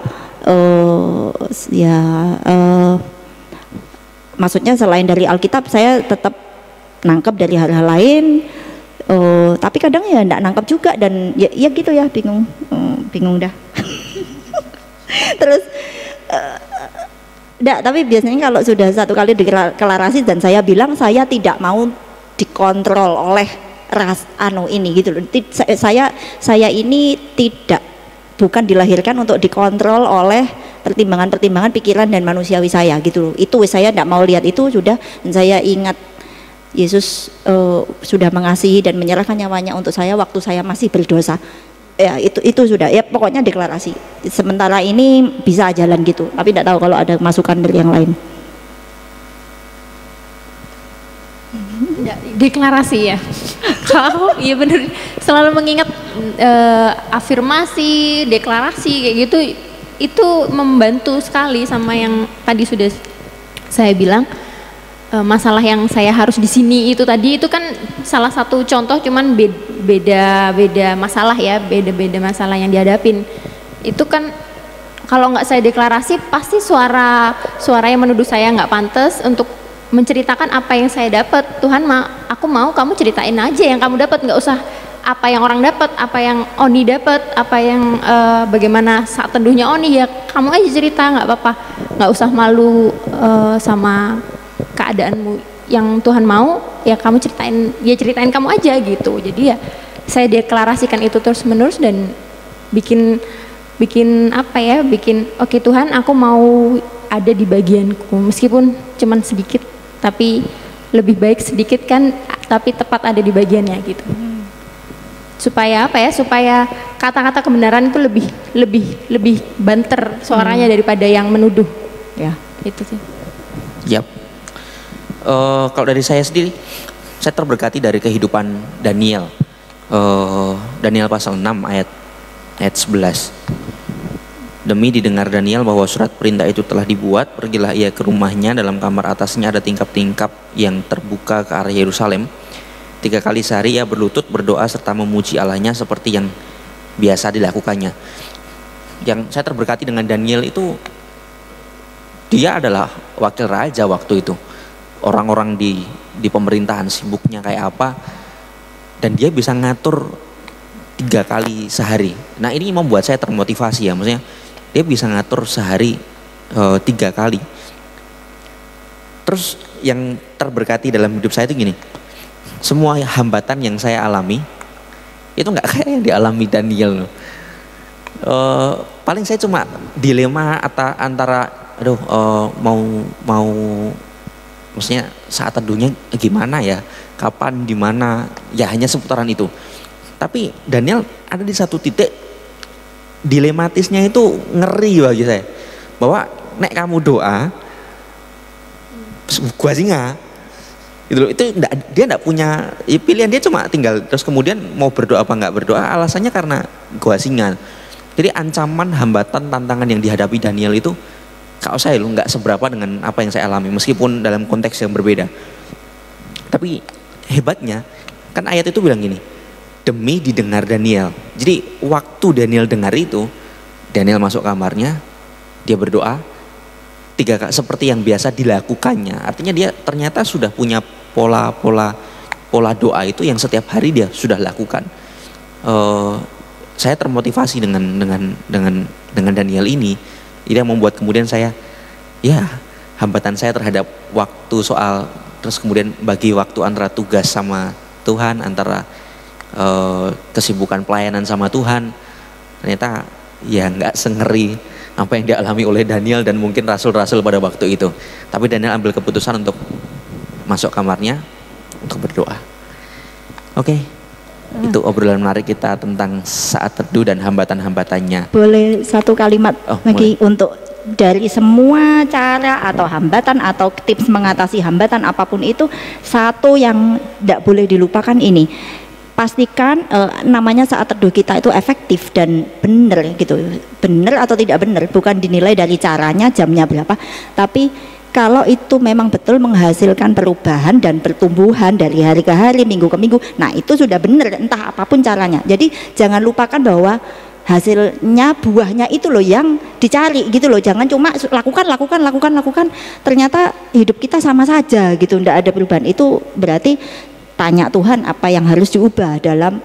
maksudnya selain dari Alkitab saya tetap nangkep dari hal-hal lain. Tapi kadang ya enggak nangkep juga dan ya gitu ya bingung dah. Terus tapi biasanya kalau sudah satu kali deklarasi dan saya bilang saya tidak mau dikontrol oleh ini gitu loh. Saya ini bukan dilahirkan untuk dikontrol oleh pertimbangan-pertimbangan pikiran dan manusiawi saya gitu loh. Itu saya tidak mau lihat itu sudah, dan saya ingat Yesus sudah mengasihi dan menyerahkan nyawanya untuk saya waktu saya masih berdosa. ya itu sudah ya pokoknya deklarasi. Sementara ini bisa jalan gitu, tapi tidak tahu kalau ada masukan dari yang lain.
Deklarasi ya. Kalau iya bener, selalu mengingat afirmasi, deklarasi kayak gitu, itu membantu sekali sama yang tadi sudah saya bilang. Masalah yang saya harus di sini itu tadi itu kan salah satu contoh, cuman beda masalah ya, beda masalah yang dihadapin. Itu kan kalau nggak saya deklarasi pasti suara yang menuduh saya nggak pantas untuk menceritakan apa yang saya dapat. Tuhan, aku mau kamu ceritain aja yang kamu dapat, nggak usah apa yang orang dapat, apa yang Oni dapat, apa yang bagaimana saat teduhnya Oni, ya kamu aja cerita, nggak apa-apa, nggak usah malu sama keadaanmu. Yang Tuhan mau ya kamu ceritain kamu aja gitu. Jadi ya saya deklarasikan itu terus menerus dan bikin oke Tuhan, aku mau ada di bagianku meskipun cuman sedikit, tapi lebih baik sedikit kan, tapi tepat ada di bagiannya gitu. Supaya supaya kata-kata kebenaran itu lebih banter suaranya daripada yang menuduh. Ya, itu sih.
Yap. Kalau dari saya sendiri, saya terberkati dari kehidupan Daniel. Daniel pasal 6 ayat 11. Demi didengar Daniel bahwa surat perintah itu telah dibuat, pergilah ia ke rumahnya, dalam kamar atasnya ada tingkap-tingkap yang terbuka ke arah Yerusalem. 3 kali sehari ia berlutut, berdoa serta memuji Allahnya seperti yang biasa dilakukannya. Yang saya terberkati dengan Daniel itu, dia adalah wakil raja waktu itu. Orang-orang di pemerintahan sibuknya kayak apa, dan dia bisa ngatur 3 kali sehari. Nah ini membuat saya termotivasi ya, maksudnya dia bisa ngatur sehari 3 kali. Terus yang terberkati dalam hidup saya itu gini, semua hambatan yang saya alami itu nggak kayak yang dialami Daniel loh. Paling saya cuma dilema antara mau maksudnya saat teduhnya gimana ya, kapan, di mana, ya hanya seputaran itu. Tapi Daniel ada di satu titik dilematisnya itu ngeri bagi saya, bahwa nek kamu doa gua singa gitu loh. Itu dia enggak punya ya, pilihan, dia cuma tinggal terus kemudian mau berdoa apa enggak berdoa, alasannya karena gua singa. Jadi ancaman, hambatan, tantangan yang dihadapi Daniel itu kalau saya nggak seberapa dengan apa yang saya alami, meskipun dalam konteks yang berbeda. Tapi hebatnya kan ayat itu bilang gini, demi didengar Daniel. Jadi waktu Daniel dengar itu, Daniel masuk kamarnya, dia berdoa 3 kali seperti yang biasa dilakukannya. Artinya dia ternyata sudah punya pola doa itu yang setiap hari dia sudah lakukan. Saya termotivasi dengan Daniel ini. Ini yang membuat kemudian saya, ya hambatan saya terhadap waktu soal, terus kemudian bagi waktu antara tugas sama Tuhan, antara kesibukan pelayanan sama Tuhan, ternyata ya nggak sengeri apa yang dialami oleh Daniel dan mungkin rasul-rasul pada waktu itu. Tapi Daniel ambil keputusan untuk masuk kamarnya untuk berdoa. Oke. Itu obrolan menarik kita tentang saat teduh dan hambatan-hambatannya.
Boleh satu kalimat lagi boleh. Untuk dari semua cara atau hambatan atau tips mengatasi hambatan apapun itu, satu yang tidak boleh dilupakan ini, pastikan namanya saat teduh kita itu efektif dan benar gitu. Benar atau tidak benar bukan dinilai dari caranya, jamnya berapa, tapi kalau itu memang betul menghasilkan perubahan dan pertumbuhan dari hari ke hari, minggu ke minggu, nah itu sudah benar entah apapun caranya. Jadi jangan lupakan bahwa hasilnya, buahnya itu loh yang dicari gitu loh. Jangan cuma lakukan, ternyata hidup kita sama saja gitu, tidak ada perubahan. Itu berarti tanya Tuhan apa yang harus diubah dalam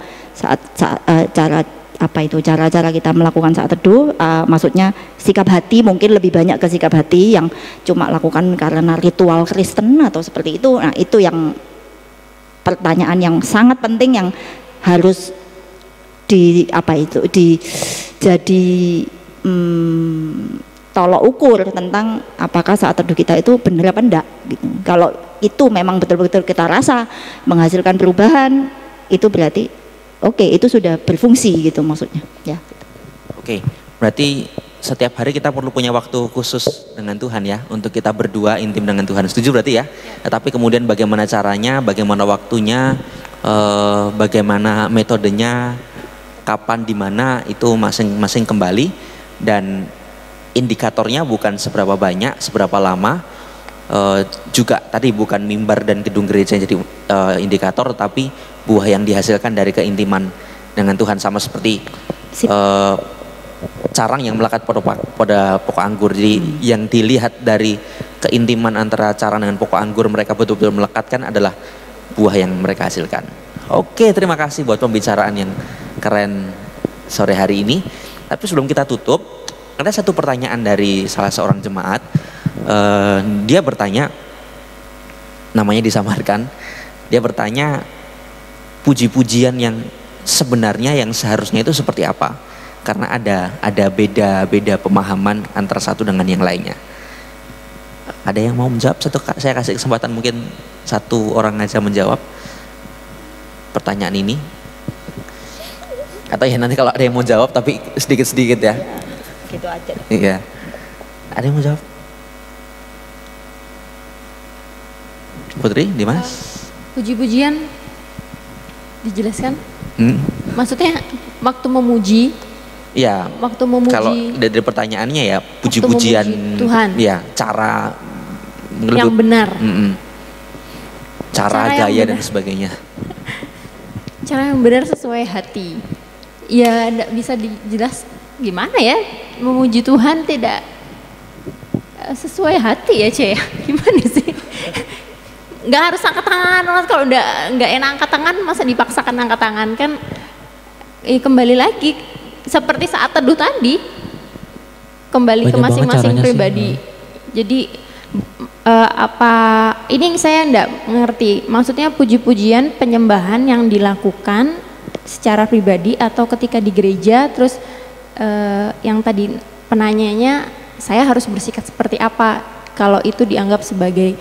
cara kita melakukan saat teduh, maksudnya sikap hati, mungkin lebih banyak ke sikap hati yang cuma lakukan karena ritual Kristen atau seperti itu. Nah itu yang pertanyaan yang sangat penting yang harus jadi tolok ukur tentang apakah saat teduh kita itu benar apa enggak gitu. Kalau itu memang betul-betul kita rasa menghasilkan perubahan, itu berarti oke, itu sudah berfungsi gitu maksudnya. Ya.
Oke, berarti setiap hari kita perlu punya waktu khusus dengan Tuhan ya, untuk kita berdua intim dengan Tuhan. Setuju berarti ya? Tapi kemudian bagaimana caranya, bagaimana waktunya, bagaimana metodenya, kapan, di mana, itu masing-masing kembali. Dan indikatornya bukan seberapa banyak, seberapa lama, juga tadi bukan mimbar dan gedung gereja yang jadi indikator, tapi buah yang dihasilkan dari keintiman dengan Tuhan. Sama seperti carang yang melekat pada pokok anggur. Jadi yang dilihat dari keintiman antara carang dengan pokok anggur, mereka betul-betul melekatkan adalah buah yang mereka hasilkan. Oke, terima kasih buat pembicaraan yang keren sore hari ini. Tapi sebelum kita tutup, ada satu pertanyaan dari salah seorang jemaat. Dia bertanya, namanya disamarkan, dia bertanya puji-pujian yang sebenarnya yang seharusnya itu seperti apa, karena ada beda pemahaman antara satu dengan yang lainnya. Ada yang mau menjawab? Saya kasih kesempatan mungkin satu orang aja menjawab pertanyaan ini, atau ya nanti kalau ada yang mau jawab tapi sedikit-sedikit ya.
Gitu aja.
Iya. Ada yang mau jawab? Putri, Dimas?
Puji-pujian dijelaskan? Maksudnya waktu memuji?
Iya.
Waktu memuji.
Kalau dari pertanyaannya ya puji-pujian
Tuhan.
Ya, cara
yang benar.
Cara gaya dan sebagainya.
Cara yang benar sesuai hati. Ya enggak bisa dijelas gimana ya, memuji Tuhan tidak sesuai hati ya Cie, gimana sih? Nggak harus angkat tangan, kalau nggak enak angkat tangan masa dipaksakan angkat tangan kan? Kembali lagi seperti saat teduh tadi, kembali ke masing-masing pribadi. Jadi ini saya nggak mengerti, maksudnya puji-pujian penyembahan yang dilakukan secara pribadi atau ketika di gereja, terus yang tadi penanyanya saya harus bersikap seperti apa kalau itu dianggap sebagai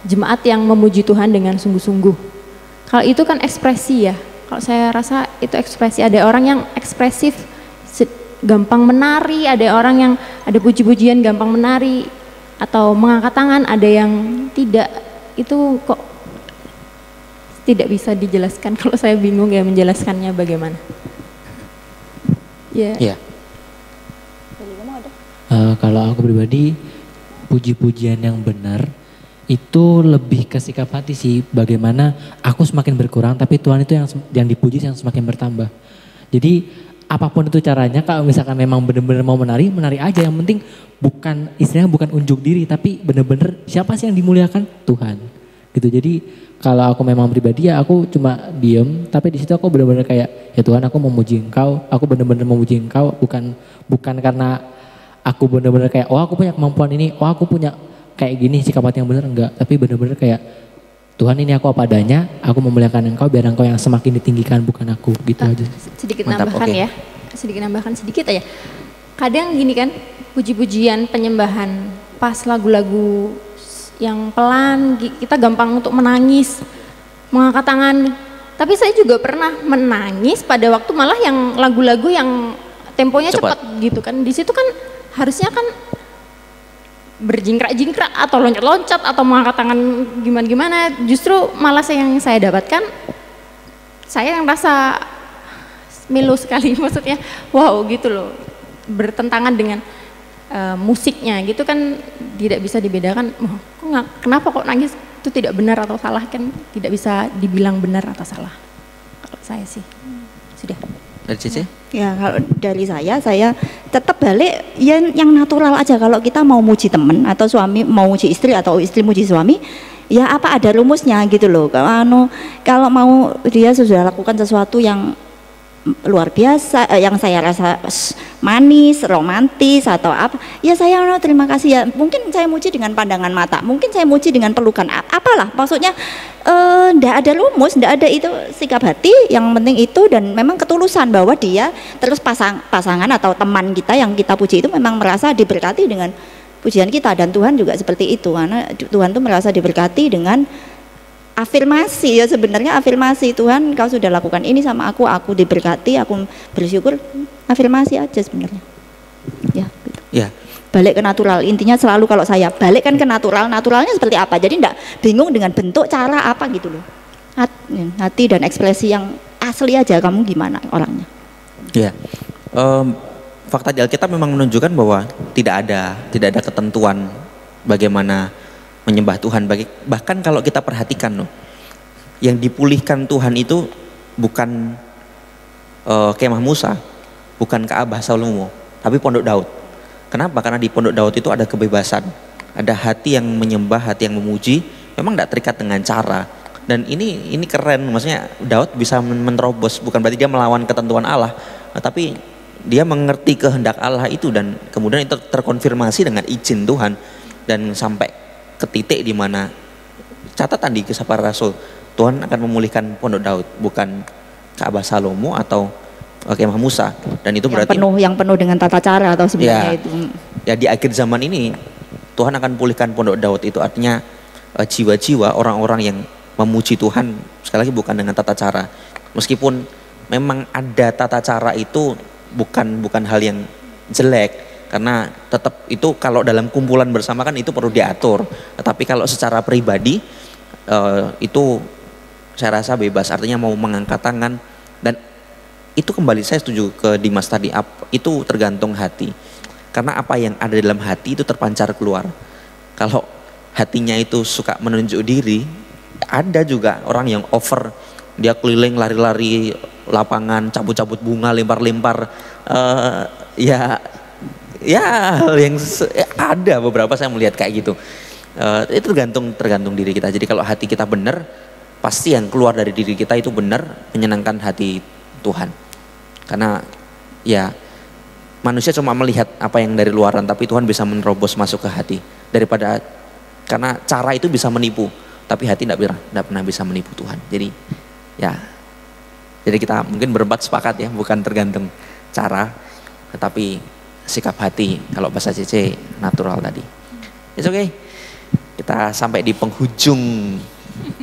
jemaat yang memuji Tuhan dengan sungguh-sungguh. Kalau itu kan ekspresi ya, kalau saya rasa itu ekspresi. Ada orang yang ekspresif gampang menari, ada orang yang ada puji-pujian gampang menari atau mengangkat tangan, ada yang tidak. Itu kok tidak bisa dijelaskan, kalau saya bingung ya menjelaskannya bagaimana. Ya.
Yeah.
Kalau aku pribadi, puji-pujian yang benar itu lebih ke sikap hati sih. Bagaimana aku semakin berkurang, tapi Tuhan itu yang dipuji yang semakin bertambah. Jadi apapun itu caranya, kalau misalkan memang benar-benar mau menari, menari aja. Yang penting istilahnya bukan unjuk diri, tapi benar-benar siapa sih yang dimuliakan? Tuhan. Gitu. Jadi kalau aku memang pribadi ya aku cuma diem, tapi di situ aku benar-benar kayak ya Tuhan, aku memuji Engkau, aku benar-benar memuji Engkau, bukan karena aku benar-benar kayak oh aku punya kemampuan ini, oh aku punya kayak gini sikap hati yang benar, enggak, tapi benar-benar kayak Tuhan ini aku apa adanya, aku memuliakan Engkau biar Engkau yang semakin ditinggikan bukan aku, gitu aja.
Sedikit
Mantap,
nambahan
okay.
ya, sedikit aja. Kadang gini kan, puji-pujian penyembahan pas lagu-lagu yang pelan, kita gampang untuk menangis, mengangkat tangan. Tapi saya juga pernah menangis pada waktu malah yang lagu-lagu yang temponya cepat gitu kan. Di situ kan harusnya kan berjingkrak-jingkrak atau loncat-loncat atau mengangkat tangan gimana-gimana. Justru malah yang saya dapatkan, saya yang rasa melo sekali, maksudnya wow gitu loh, bertentangan dengan musiknya gitu kan, tidak bisa dibedakan. Kenapa kok nangis itu tidak benar atau salah, kan tidak bisa dibilang benar atau salah. Kalau saya sih sudah.
Dari Cici?
Ya kalau dari saya tetap balik yang natural aja. Kalau kita mau muji teman atau suami mau muji istri atau istri muji suami, ya apa ada rumusnya gitu loh. Kalau mau dia sudah lakukan sesuatu yang luar biasa, yang saya rasa manis, romantis atau apa, ya saya terima kasih ya. Mungkin saya muji dengan pandangan mata, mungkin saya muji dengan pelukan, apalah maksudnya. Ndak ada rumus, ndak ada itu sikap hati, yang penting itu dan memang ketulusan bahwa dia terus pasangan atau teman kita yang kita puji itu memang merasa diberkati dengan pujian kita, dan Tuhan juga seperti itu, karena Tuhan tuh merasa diberkati dengan afirmasi ya, sebenarnya afirmasi, Tuhan kau sudah lakukan ini sama aku diberkati, aku bersyukur, afirmasi aja sebenarnya ya gitu.
Ya,
Balik ke natural, intinya selalu kalau saya balik kan ke natural, naturalnya seperti apa, jadi enggak bingung dengan bentuk, cara apa gitu loh. Hati dan ekspresi yang asli aja, kamu gimana orangnya.
ya. Fakta di Alkitab memang menunjukkan bahwa tidak ada ketentuan bagaimana menyembah Tuhan. Bahkan kalau kita perhatikan loh, yang dipulihkan Tuhan itu bukan kemah Musa, bukan Ka'bah Salomo, tapi Pondok Daud. Kenapa? Karena di Pondok Daud itu ada kebebasan, ada hati yang menyembah, hati yang memuji, memang tidak terikat dengan cara. Dan ini keren, maksudnya Daud bisa menerobos, bukan berarti dia melawan ketentuan Allah, tapi dia mengerti kehendak Allah itu, dan kemudian itu terkonfirmasi dengan izin Tuhan, dan sampai ke titik di mana catatan di Kisah Para Rasul, Tuhan akan memulihkan Pondok Daud, bukan Ka'bah Salomo atau kemah Musa. Dan itu berarti
yang penuh dengan tata cara atau sebenarnya itu.
Ya, di akhir zaman ini Tuhan akan pulihkan Pondok Daud, itu artinya jiwa-jiwa orang-orang yang memuji Tuhan, sekali lagi bukan dengan tata cara. Meskipun memang ada tata cara itu bukan hal yang jelek, karena tetap itu kalau dalam kumpulan bersama kan itu perlu diatur. Tetapi kalau secara pribadi itu saya rasa bebas, artinya mau mengangkat tangan, dan itu kembali saya setuju ke Dimas tadi, itu tergantung hati. Karena apa yang ada dalam hati itu terpancar keluar. Kalau hatinya itu suka menunjuk diri, ada juga orang yang over, dia keliling lari-lari lapangan, cabut-cabut bunga, lempar-lempar, ya yang ada beberapa saya melihat kayak gitu. Itu tergantung diri kita. Jadi kalau hati kita benar, pasti yang keluar dari diri kita itu benar, menyenangkan hati Tuhan. Karena ya manusia cuma melihat apa yang dari luaran, tapi Tuhan bisa menerobos masuk ke hati. Karena cara itu bisa menipu, tapi hati tidak pernah bisa menipu Tuhan. Jadi kita mungkin berempat sepakat ya, bukan tergantung cara, tetapi sikap hati, kalau bahasa CC natural tadi. It's okay. Kita sampai di penghujung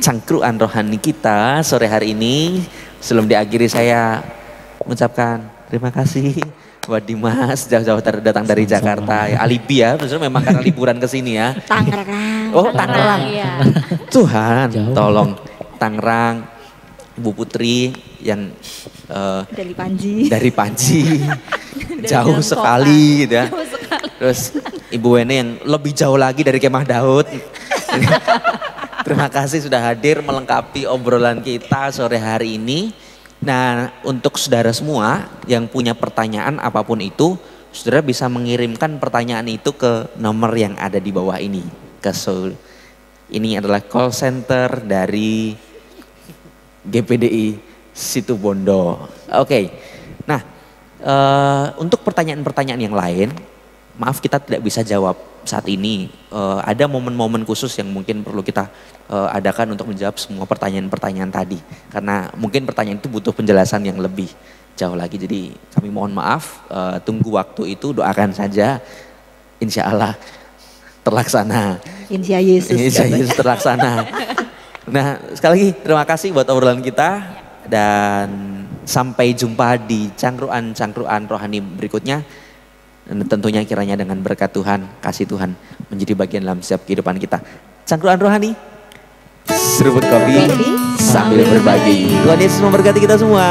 cangkruan rohani kita sore hari ini. Sebelum diakhiri saya mengucapkan terima kasih buat Dimas, jauh-jauh datang dari Jakarta. Ya, alibi ya, sebenarnya memang karena liburan ke sini ya.
Tangerang.
Oh, Tangerang.
Iya.
Tuhan,
Jauh.
tolong Tangerang, Ibu Putri yang
Dari Panji.
jauh
dalam
sekali gitu ya. Terus Ibu Wene yang lebih jauh lagi dari Kemah Daud. Terima kasih sudah hadir melengkapi obrolan kita sore hari ini. Nah, untuk saudara semua yang punya pertanyaan apapun itu, saudara bisa mengirimkan pertanyaan itu ke nomor yang ada di bawah ini. Ini adalah call center dari GPDI Situbondo. Oke. Nah, untuk pertanyaan-pertanyaan yang lain, maaf kita tidak bisa jawab saat ini. Ada momen-momen khusus yang mungkin perlu kita adakan untuk menjawab semua pertanyaan-pertanyaan tadi. Karena mungkin pertanyaan itu butuh penjelasan yang lebih jauh lagi. Jadi kami mohon maaf, tunggu waktu itu, doakan saja. Insya Allah terlaksana.
Insya Yesus.
Insya Yesus terlaksana. Nah, sekali lagi terima kasih buat obrolan kita, dan sampai jumpa di cangkruan rohani berikutnya. Dan tentunya kiranya dengan berkat Tuhan, kasih Tuhan menjadi bagian dalam setiap kehidupan kita. Cangkruan rohani, seruput kopi sambil berbagi. Tuhan Yesus memberkati kita semua.